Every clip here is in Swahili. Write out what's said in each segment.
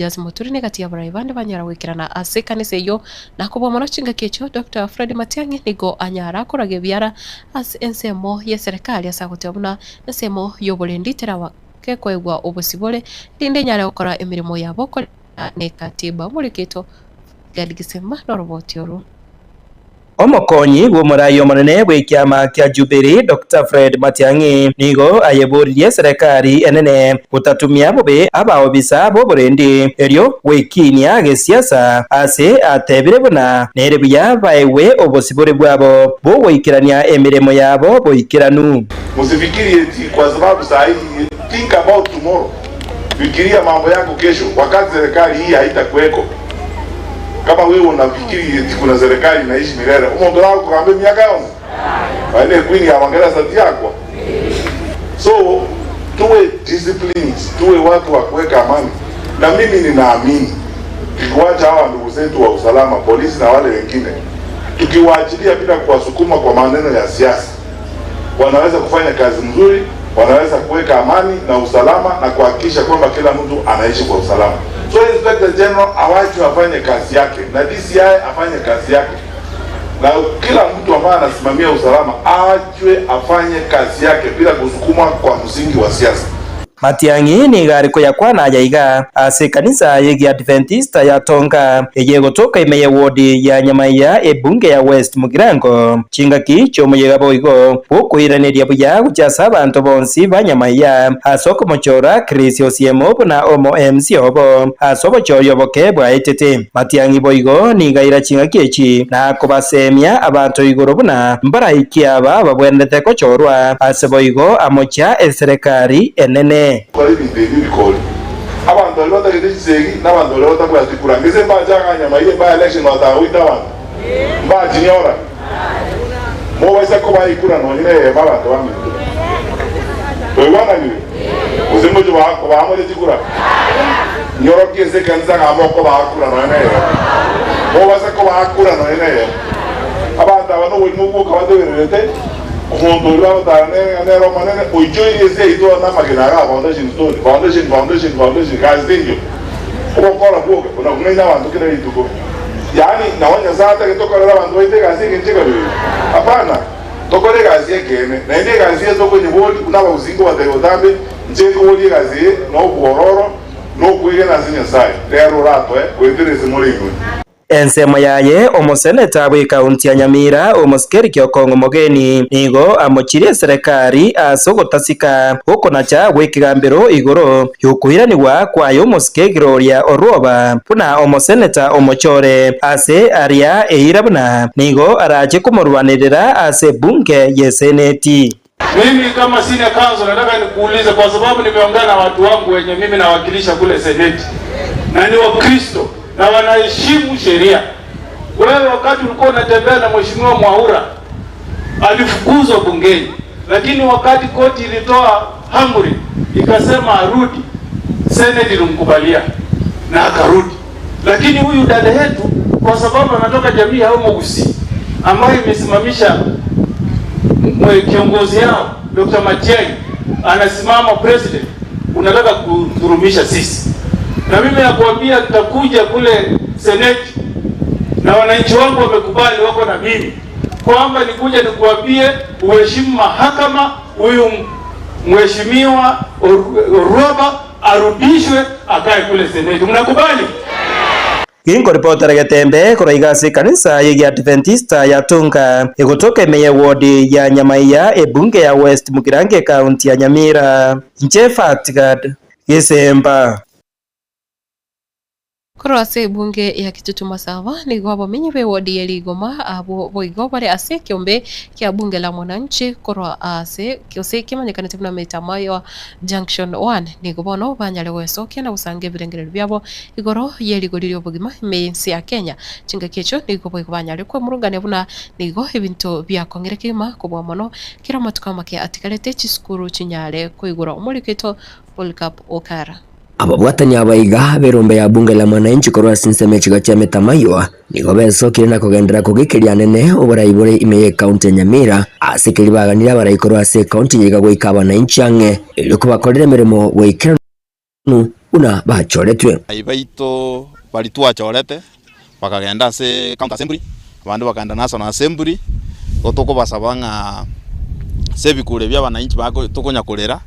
Rogers Muturi ni kati ya barai bande banyara gwikirana ase kanisa iyo na kubwa mono chinga kecho Dr. Fred Matiang'i nigo anyara kurage biara ase ensemo ya serikali asagotebuna ensemo yoburendi terawa kekwegwa obusibole linde nyara gukora emirimo yabo ne katiba murikito galigisemba noroboti oru Omokonyi bw'omurayo munene bw'ikyama kya Jubilee Dr. Fred Matiang'i nigo ayeburirie serikali enene gutatumia bubi abaobisa b'oburendi eryo gwikinia gisiasa ase atebire buna nere buya baewe obusiburi bwabo bw'gwikirania emirimo yabo bwikiranu. Musifikiri eti kwa sababu saa hii think about tomorrow, fikiria mambo yako kesho wakati serikali hii haitakuweko. Kama wewe unafikiri eti kuna serikali inaishi milele, umondola kukambe miaka yao. Waende kwini ya mangera sati yako. So, tuwe disciplined, tuwe watu wa kuweka amani. Na mimi ninaamini tukiwacha hawa ndugu zetu wa usalama, polisi na wale wengine, tukiwaachilia bila kuwasukuma kwa maneno ya siasa, wanaweza kufanya kazi nzuri, wanaweza kuweka amani na usalama na kuhakikisha kwamba kila mtu anaishi kwa usalama. So Inspector General awachwe afanye kazi yake na DCI afanye kazi yake, na kila mtu ambaye anasimamia usalama awachwe afanye kazi yake bila kusukumwa kwa msingi wa siasa. Matiang'i ni gariko yakwana yaiga ase kanisa yegi Adventista ya Tonga eyegotoka imeye wodi ya Nyamaiya ebunge ya West Mugirango chinga kicho muyega boigo okuiraniria buya guchasa abantu bonsi ba Nyamaiya asoko mochora Chris Osiemo na Omo MC obo asobo choyo boke bwa etete. Matiang'i boigo ni gaira chinga kichi na kubasemia abantu igoro buna mbara ikiaba babwendete ko chorwa ase boigo amocha eserikali enene. Kwa hivi ndivyo bikoli abantu lota kidisegi na abantu lota kwa tikura ngeze mbaja Nyamaiya ba election watawita wana mbaji nyora mo waisa ko ba ikura no nyine baba to wangu to wana ni uzimo jo ba ko ba mo tikura nyoro kiese kanza ngamo ko ba kura no nyine mo waisa ko ba kura no nyine abantu abano wo mo ko ba de Kundo lao tane romane uijoi ese ito na makina ga foundation kazi kwa kwa kuna kuna watu kile ituko yani na wanya zata kitoka la watu wote kazi kinchika bibi hapana tokole kazi yake na ile kazi yezo kwenye bodi kuna uzingo wa dhambi njeko bodi kazi no kuororo no kuige na zinya sai lero rato kuendeleza mulingo. Ensemo yaye omoseneta bwe kaunti ya Nyamira omoskeri kyokongo mogeni nigo amochirie serikali asogotasika uko nacha gwikigambiro igoro yukuhiranirwa kwayo omoskeri Gloria Orwoba puna omoseneta omochore ase aria eirabuna nigo araje kumurwanirira ase bunge ye seneti. Mimi kama senior council nataka nikuulize kwa sababu nimeongea na watu wangu wenye mimi nawakilisha kule seneti na ni Wakristo na wanaheshimu sheria. Wewe wakati ulikuwa unatembea na mheshimiwa Mwaura alifukuzwa bungeni, lakini wakati koti ilitoa amri ikasema arudi, seneti ilimkubalia na akarudi. Lakini huyu dada yetu kwa sababu anatoka jamii ya Omogusi ambayo imesimamisha kiongozi yao Dr. Matiang'i anasimama president, unataka kudurumisha sisi. Na mimi nakuambia nitakuja kule seneti na wananchi wangu wamekubali wako na mimi kwamba nikuja nikuambie uheshimu mahakama, huyu mheshimiwa Orwoba arudishwe akae kule seneti. Mnakubali? Gingo reporter Getembe kuraigasi kanisa yegi Adventista ya Tonga egotoka imeye wodi ya Nyamaiya ebunge ya West Mugirango kaunti ya Nyamira. Njefatgad Gisemba Korose bunge ya Kitutu Masava ni gwabo minyi be wodi ya Ligoma abo boigo bare ase kiombe kia bunge la mwananchi korwa ase kiose kimanyikana tuna metamayo junction 1 ni gobono banyale weso kena usange birengere byabo igoro yeligoriri obugima mensi ya Kenya chinga kecho ni gobo banyale kwa murungane buna nigo ebinto bya kongerekima kubwa mono kira matukama ke atikalete chiskuru chinyale kuigura umuriketo Polkap Okara. Ababwatani abaiga berombe ya bunge la mwananchi korwa sinseme chigacha metamayo nigo besokire na kugendera kugikiria nene uburaibure imeye kaunti ya Nyamira asikiri baganira baraikorwa ase kaunti yiga gwika abananchi ange ili kubakorera mirimo gwikira una bachoretwe aibaito bali twachorete bakagenda se county assembly abandu bakanda national assembly otoko basabanga sebikure bya bananchi bako tokonya kolera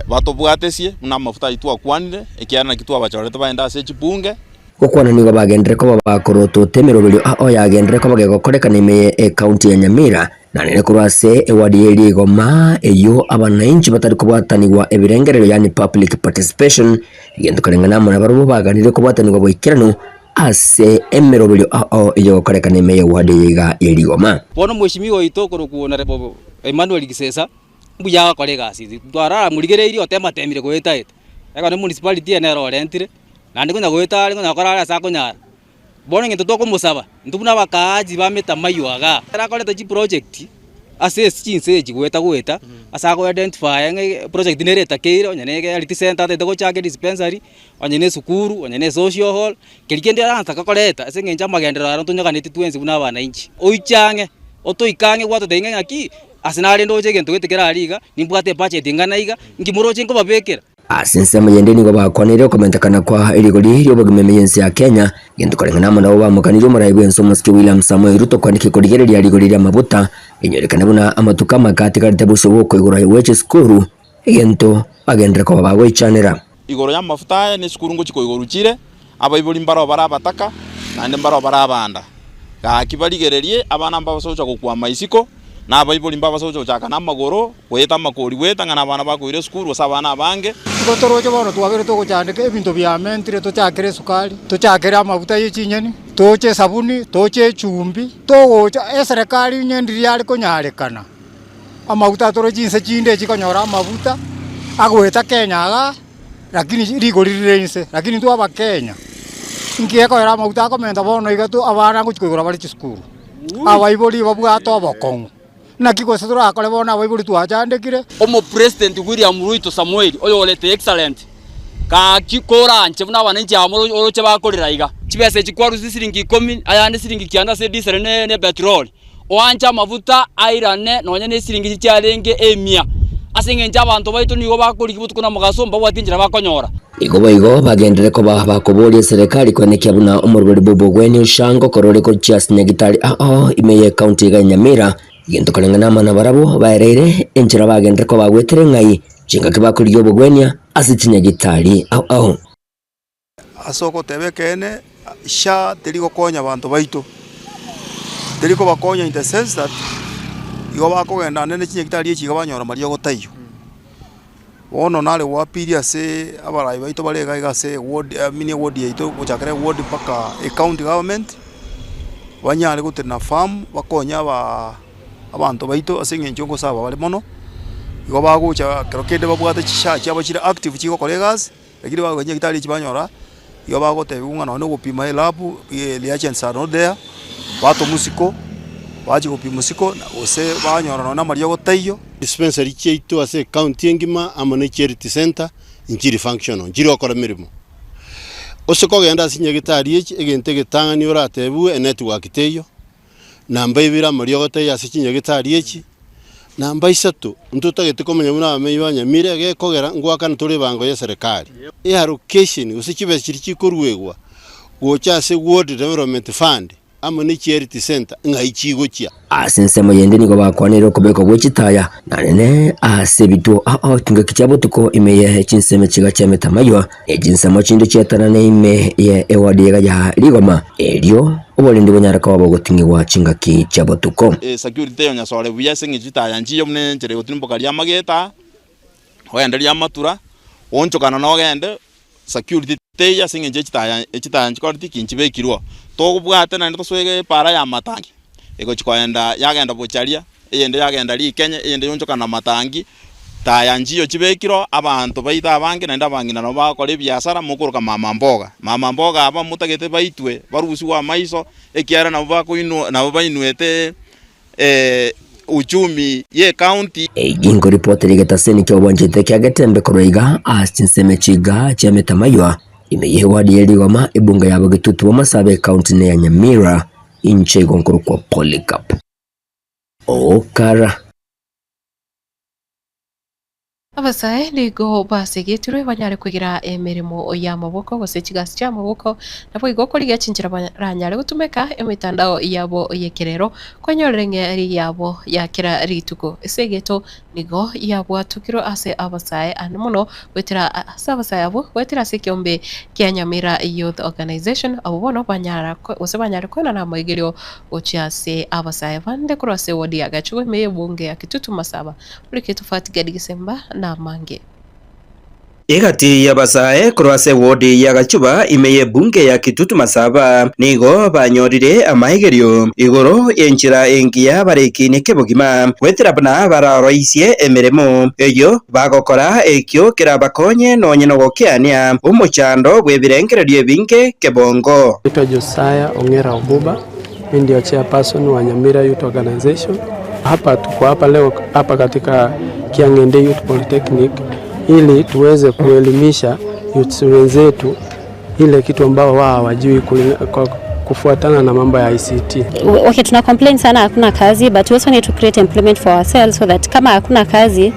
batobwatesie muna mafuta itwa kwanire ekiana kitwa bachorete baenda se chibunge gukwana nigo bagendere ko bakoroto temerobelio yagendere ko bagegokoreka nime county ya Nyamira na nene kurase ewadi Eligoma eyo abananchi batari kubwatanirwa ebirengerero yani public participation igendo karengana mona barubo baganire kubwatanirwa boikirano ase emerobelio eyo gokoreka nime ewadi ya Eligoma bono mweshimiwa itokoro kuona rebo Emmanuel Gisesa mbuya kolega sisi twara muligereiri otema temire gwetaite eka ne municipality ene rorentire na ndikunya gwetari kunya korara sa kunyara bono ngento toko musaba ndubuna bakaji bametamayo aga rakoreta chi project ase chinse gweta asa ko identify project nereta keire onyane health center te ko chake dispensary onyane sukuru onyane social hall kirikende aranza kakoreta ase ngenja magendera arantu nyakaniti twenzi buna bana inchi oichange otoikange gwato tenga ngaki asinale ndoje gento getekera liga nimbwate budget ngana iga ngimuroje ngo babekera asinse muyende nigo bakwanire komentakana kwa irigori ryo bogimemeyensi ya Kenya gento karengana mona bamukanire muraibwe Nsomosiki William Samuel Ruto kwandike korigereria irigori rya mabuta inyorekana buna amatuka makati karite busho ko igura weche skuru gento agendera ko bagwichanira igoro ya mafuta ne skuru ngo chiko igoro chire abaibuli mbaro barabataka nande mbaro barabanda ga kibaligererie abana mbabasocha gukwa maisiko na baibuli mbabasocha chaka na magoro weta makori weta ngana bana bakwire skuru sabana bange gotoroje bono twabere to kuchandika ebintu bya mentire to chakere sukali to chakere amabuta yechinyeni toche sabuni toche chumbi togocha serikali nyendiri yali konyarekana amabuta toro jinse chinde chikonyora amabuta agweta Kenya aga lakini rigorirense lakini tu aba Kenya ngieko era amabuta komenta bono igatu abana nguchikora bali chiskuru abaiboli babwa to bokongo nakiko setura akole bona abaiboli twachandikire omo president William Ruto Samuel oyo olete excellent ka kikora nche buna bananchi amoro oroche bakorera iga chibese chikwaru siringi 10 ayande siringi kianda se diesel ne petrol oanja mavuta airane nonya ne siringi cyarenge emia asengenja abantu baito nigo bakori kibutuko na mugasomba watinjira bakonyora igo bagendere ko bakobolie serikali kwenekia buna umurweri bobo gweni ushango korore ko chias nyagitari imeye county ga Nyamira gento karengana mana barabo baereire enchira bagendere ko bagwetere ngai chinga kibakuri yobo gwenya asitinya gitari asoko tebekene sha teligo konya abantu baito teliko bakonya in the sense that igo bakogenda nene chinya gitari echi gabanyora mario gotayo wono nale wapiria se abarai baito balega igase ward mini ward yaito kuchakere ward paka county government banyale gutina farm bakonya abantu baito asengenjo ngo saba bali mono igo bagucha krokede babwate chisha cyabo kiri active chiko kolegas lakini bagonya gitari chibanyora igo bagote bunga no gupima elabu reagents are not there bato musiko baje gupima musiko ose banyora no mario gotayo dispensary cheito ase county ngima amone charity center injiri function injiri okora mirimo osoko genda sinye gitari echi egente gitangani oratebu network teyo namba ibira mario gotayo ase kinye gitari echi namba 3 ntutagete komenya muna amenyi Nyamira gekogera ngwakana turi bango ya serikali allocation usikibe kiri kikorwegwa gocha se ward development fund amone charity center ngaichigo chia asinse muyende nigo bakwanire kubeko gwechitaya nanene asebitu tunga kichabo tuko imeye chinseme chiga chametamayo ejinsemo chinde chetana ne ime ye ewadi ya Ligoma elio obolindi bonyaraka wabo gotingirwa chinga kichabo tuko security yo nyasore buya sengijitaya njiyo mune njere gotimboka lya mageta oyende lya matura onchokana no gende security teya sengenje chitaya nchikorti kinchibekirwa togubwate na ndo swege para ya matangi ego chikoenda yagenda bocharia eyende yagenda li Kenya eyende yonchokana matangi taya njiyo chibekiro abantu baita abange na ndabangi na bakore biashara mukuruka mama mboga aba mutagete baitwe barusi wa maiso ekiara na bakoino na bainwete uchumi ye county gingo report ligetaseni kyo bonjete kyagetembe koroiga asinseme chiga chametamayo imeye wadi ya Ligoma ibunga yabo gitutu wa masabe county ne ya Nyamira inche gonkuru kwa Polycarp Okara abasae nigo basigitire banyare kugira emirimo ya maboko gose kigasi kya maboko nabo igoko ligachinjira banyare gutumeka emitandao yabo yekerero konyorengeri yabo yakira rituko esegeto nigo yabo atukiro ase abasae anomuno wetira abasae abo wetira sekiombe kya Nyamira Youth Organization abo bono banyara ose banyare kona na maigilio ochiase abasae bande kurase wodi ya gachugo meye bunge ya Kitutu Masaba ulikitu fatiga digisemba na mange Igati ya basae kurwase wodi ya Gachuba imeye bunge ya Kitutu Masaba nigo banyorire amahigerio igoro enchira engia bareki nekebogima wetira bana bararoisie emiremo eyo bagokora ekyo kirabakonye nonye nogokiania umuchando bwebirengererio binge kebongo. Josiah Ongera Obuba, mimi ndio chairperson wa Nyamira Youth Organization. Hapa tuko hapa leo hapa katika Kiang'ende Youth Polytechnic ili tuweze kuelimisha youth wenzetu ile kitu ambao wao hawajui kufuatana na mambo ya ICT. Okay, tuna complain sana hakuna kazi, but we also need to create employment for ourselves so that kama hakuna kazi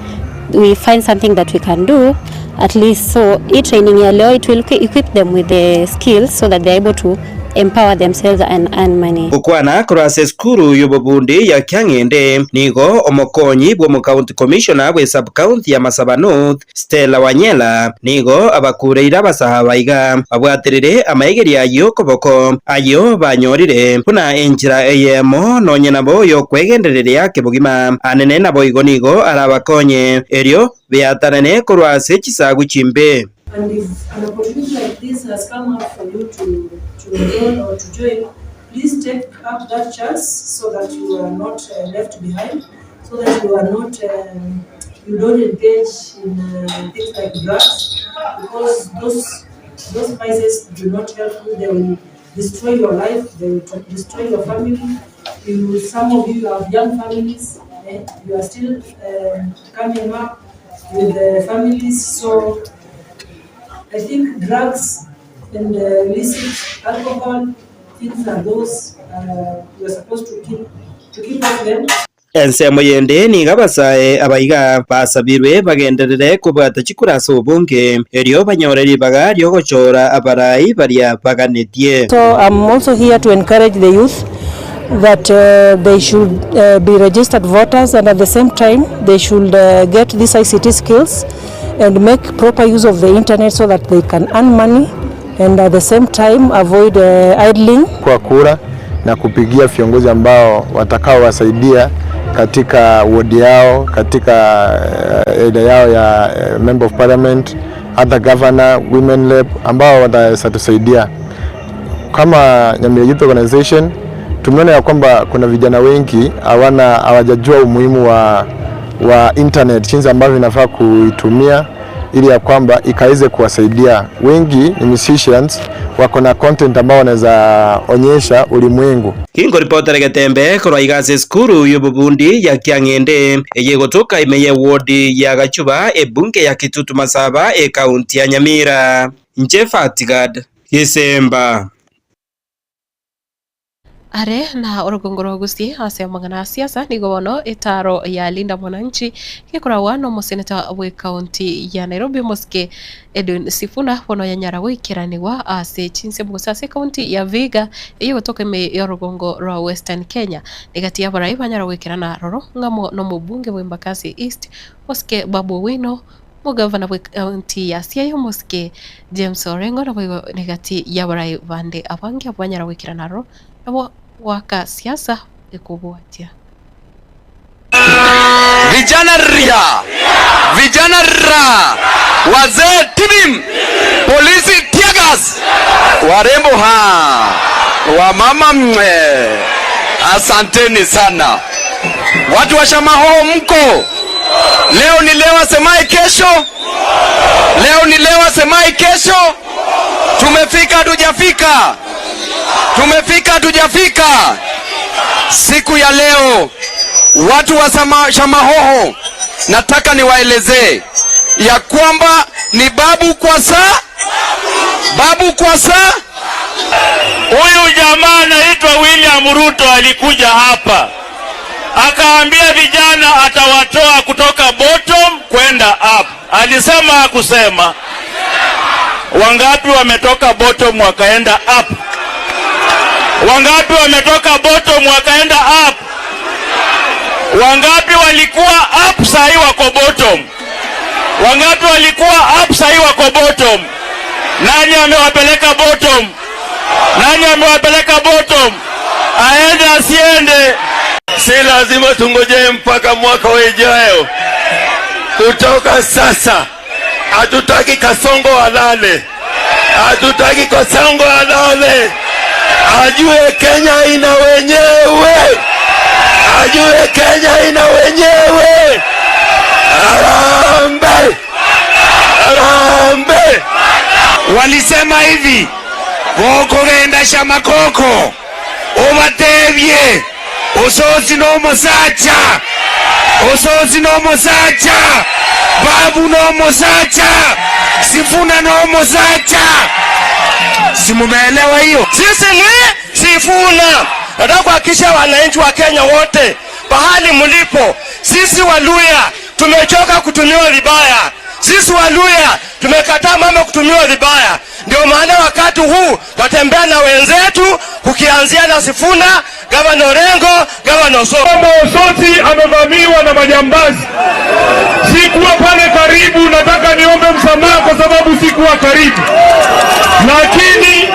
we find something that we can do at least. So training ya leo it will equip them with the skills so that they are able to empower themselves and earn money. Ukwana kurase skuru yobobundi ya Kiang'ende nigo omokonyi bwo mu county commissioner bwe sub county ya Masaba North Stella Wanyela nigo abakureira basahabaiga abwaterere amaigeri ayo koboko ayo banyorire kuna enjira eyemo nonye nabo yo kwegenderere yake bugima anene nabo igo nigo arabakonye eryo beatanane kurase kisagu chimbe. And if an opportunity like this has come up for you to enroll or to join, please take up that chance so that you are not left behind, so that you are not, you don't engage in things like drugs, because those vices do not help you. They will destroy your life, they will destroy your family. Some of you have young families, you are still coming up with families, so I think drugs and illicit alcohol, things like those, we are supposed to keep off them. Ensemo yende ni gabasae abaiga basabirwe bagenderere kubata chikurasa ubunge eryo banyoreri baga ryo gochora abarai baria baganetie. So I'm also here to encourage the youth that they should be registered voters, and at the same time they should get these ICT skills and make proper use of the internet so that they can earn money and at the same time avoid idling. Kwa kura na kupigia viongozi ambao watakao wasaidia katika wodi yao, katika area yao ya member of parliament, other governor, women rep ambao watatusaidia. Kama Nyamira Youth Organization tumeona ya kwamba kuna vijana wengi hawajajua umuhimu wa internet, jinsi ambavyo inafaa kuitumia ili ya kwamba ikaweze kuwasaidia. Wengi ni musicians, wako na content ambao wanaweza onyesha ulimwengu. Kingo reporter Getembe korwa igase skuru yobubundi ya Kiang'ende eyegotoka imeye wodi ya Gachuba ebunge ya Kitutu Masaba county ya Nyamira. Nche Fatigad Kisemba are na orogongoro gusi ase mangana siasa nigo wono itaro ya Linda Mwananchi kikora wano museneta we county ya Nairobi Moske Edwin Sifuna wono ya nyara wikiraniwa ase chinse bugusase county ya Viga iyo toka me yorogongo ro Western Kenya negati ya barai banyara wikirana roro ngamo no mubunge we Mbakasi East Moske Babu Wino mugavana we county ya Siaya Moske James Orengo na negati ya barai bande abangi abanyara wikirana roro abo waka siasa ikubuatia vijana ra wazee tibim polisi tiagas warembo wamama asanteni sana watu wa Shamahoho mko leo ni leo asemai kesho, leo ni leo asemai kesho. Tumefika tujafika siku ya leo. Watu wa Shamahoho nataka niwaelezee ya kwamba ni babu kwa saa. Huyu jamaa anaitwa William Ruto alikuja hapa akaambia vijana atawatoa kutoka bottom kwenda up. Alisema hakusema? Wangapi wametoka bottom wakaenda up? Wangapi wametoka bottom wakaenda up? Wangapi walikuwa up sahi wako bottom? Wangapi walikuwa up sahi wako bottom? Nani amewapeleka bottom? Nani amewapeleka bottom? Aende asiende? Si lazima tungoje mpaka mwaka ujao. Kutoka sasa hatutaki Kasongo alale. Hatutaki Kasongo alale. Ajue Kenya ina wenyewe. Ajue Kenya ina wenyewe. Arambe. Arambe. Walisema hivi, wokogenda shamakoko obatebye osozi no musacha, osozi no musacha, babu no musacha, Sifuna no musacha. Simumeelewa hiyo? Sisi ni Sifuna. Nataka kuhakikisha wananchi wa Kenya wote pahali mlipo, sisi Waluya tumechoka kutumiwa vibaya. Sisi Waluya tumekataa mama kutumiwa vibaya. Ndio maana wakati huu tutembea na wenzetu, kukianzia na Sifuna, Gavana Orengo, Gavana Osoti. Osoti amevamiwa na majambazi. Sikuwa pale karibu, nataka niombe msamaha kwa sababu sikuwa karibu. Lakini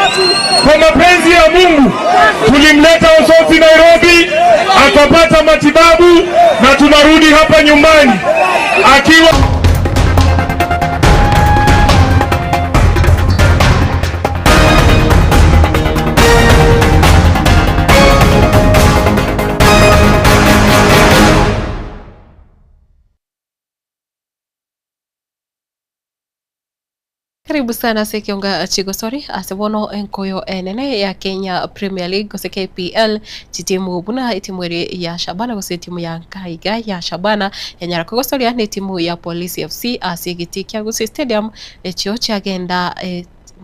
kwa mapenzi ya Mungu tulimleta Osoti Nairobi, akapata matibabu na tunarudi hapa nyumbani akiwa Karibu sana Sekionga Chigosori asebono enkoyo enene ya Kenya Premier League gose KPL timu buna timu ya Shabana gose timu ya Kaiga ya Shabana ya Nyarako Gosori ni timu ya Police FC asigitikia gose stadium ekyo kyagenda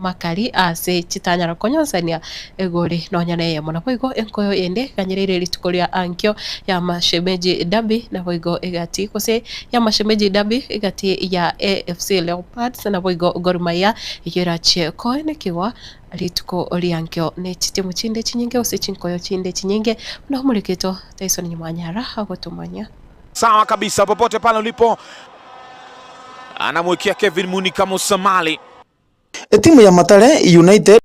makali ase chitanyara konyonsania egori nonyane ya mona boigo enkoyo ende kanyerere litukolia ankyo ya mashemeji dabi na boigo egati kose ya mashemeji dabi egati ya AFC Leopards na boigo Gor Mahia yerache koene kiwa lituko oliankyo ne chitimu chinde chinyinge ose chinkoyo chinde chinyinge na muliketo Tyson Nyamanyara agotumanya sawa kabisa popote pale ulipo anamwekea Kevin Muni kama Somali. Timu ya Matare United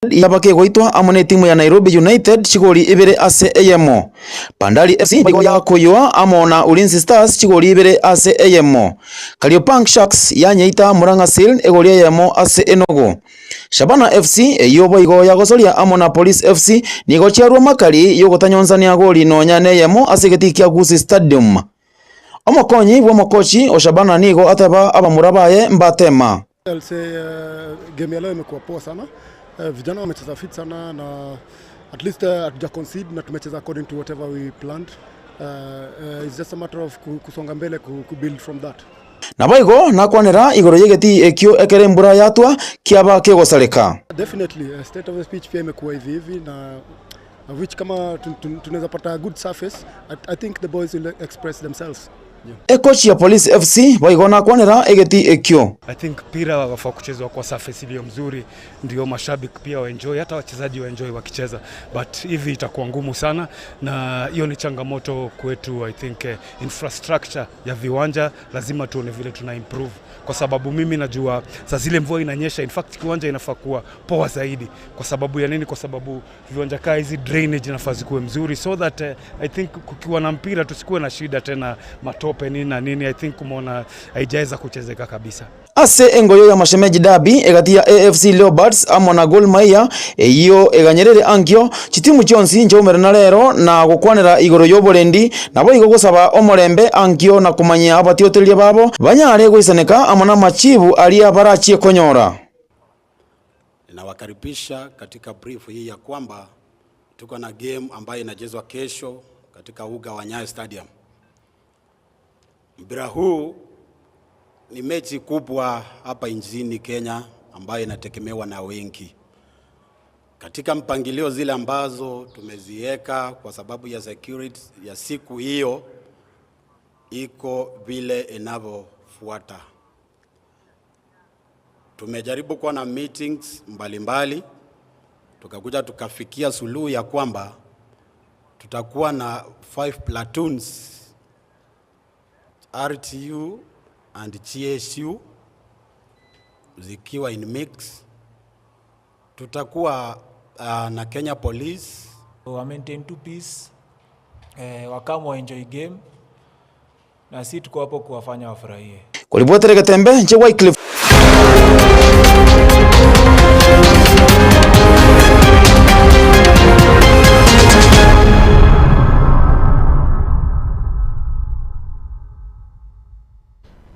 yabake goitwa amone timu ya Nairobi United chigori ibere ase AMO. Bandari FC bago ya koyoa amona Ulinzi Stars chigori ibere ase AMO. Kariobangi Sharks yanyeita Murang'a Seal egori AMO ase Enugu. Shabana FC yobo igo ya gosoria amona Police FC nigo chiarwa makali yogotanyonzania gori nonyane AMO ase getikia Gusii Stadium. Omokonyi bwa mokochi Oshabana nigo ataba abamurabaye mbatema. I'll say game ya leo imekuwa poa sana. Vijana wamecheza fit sana na at least hatuja concede na tumecheza according to whatever we planned. It's just a matter of kusonga mbele build from that. Nabaigo nakwanera igoro yegeti ekyo ekere mbura yatwa kiaba kegosareka. Definitely state of the pitch pia imekuwa hivi na which kama tunaweza pata good surface. I think the boys will express themselves. Coach ya Police FC baigona kwanera egeti ekyo. I think pira wafaa kuchezwa kwa surface iliyo mzuri ndio mashabiki pia waenjoy, hata wachezaji waenjoy wakicheza, but hivi itakuwa ngumu sana na hiyo ni changamoto kwetu. I think infrastructure ya viwanja lazima tuone vile tuna improve, kwa sababu mimi najua saa zile mvua inanyesha, in fact kiwanja inafaa kuwa poa zaidi. Kwa sababu ya nini? Kwa sababu viwanja kaa hizi drainage inafaa zikuwe mzuri, so that I think kukiwa na mpira tusikuwe na shida tena matope nini na nini. I think umeona haijaweza kuchezeka kabisa. Ase engoyo ya mashemeji dabi egati ya AFC Leopards amona Gor Mahia iyo eganyerere ankyo chitimu chonsi njomere na rero na gukwanira igoro yoborendi nabo igo gusaba omorembe ankyo na kumanyia abatiotelia babo banyare gwisaneka amona machibu ali abarachi konyora. Nawakaribisha katika brief hii ya kwamba tuko na game ambayo inachezwa kesho katika uga wa Nyayo Stadium. Mpira huu ni mechi kubwa hapa nchini Kenya ambayo inategemewa na wengi. Katika mpangilio zile ambazo tumeziweka kwa sababu ya security ya siku hiyo iko vile inavyofuata. Tumejaribu kuwa na meetings mbalimbali, tukakuja tukafikia suluhu ya kwamba tutakuwa na 5 platoons RTU and GSU zikiwa in mix. Tutakuwa na Kenya Police wa maintain to peace, wakamu enjoy game, na sisi tuko hapo kuwafanya wafurahie. Kulipota Gatembe nje Wycliffe.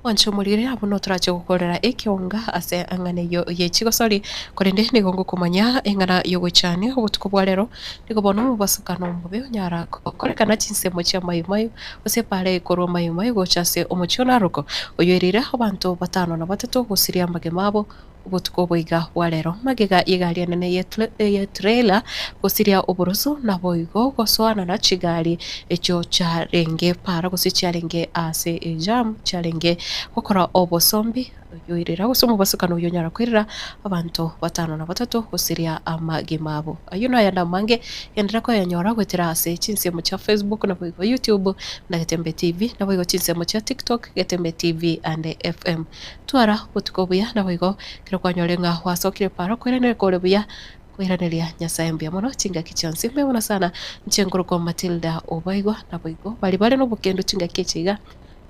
wanchumurire abo no turaje gukorera ikionga ase angane yo yechigo sori korende ni gongo kumanya engana yo gwicane obutuko bwa rero niko bono mu basukano mube nyara korekana chinsemo cha mayimayo ose pare koro mayimayo gochase omuchona roko oyoirire abantu batano na batatu gusiria magemabo obutuko boiga bwa rero magega igari nene ye trailer gusiria oburusu na boigo goswana na chigari echo cha renge para gusicha renge ase jam cha renge gukora obosombi yoirira gusoma basukano yonyara kwirira abantu batano na batatu gusiria amagimabo ayuno yanda mange yandira ko yanyora gwetera ase chinsemo cha Facebook na boigo YouTube na Gatembe TV na boigo chinsemo cha TikTok Gatembe TV and FM twara butukobuya na boigo kiro kwanyorenga wasokire para kwirene korebuya kwiraneria nyasaye mbia mono chinga kichonsi mbona sana nchenguru kwa Matilda obaigwa na boigo bali no bukendo chinga kichiga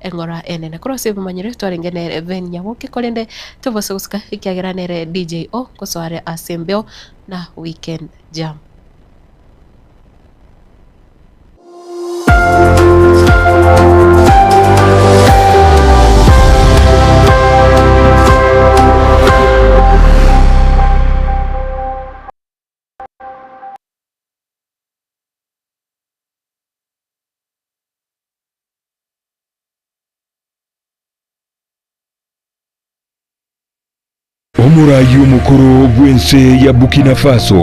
engora enene kurose bimanyire twarengene ven nyaboke kolende tobososka ikiageranere DJO kosware asembeo na weekend jam. Omurayi omukuru gw'ensi ya Burkina Faso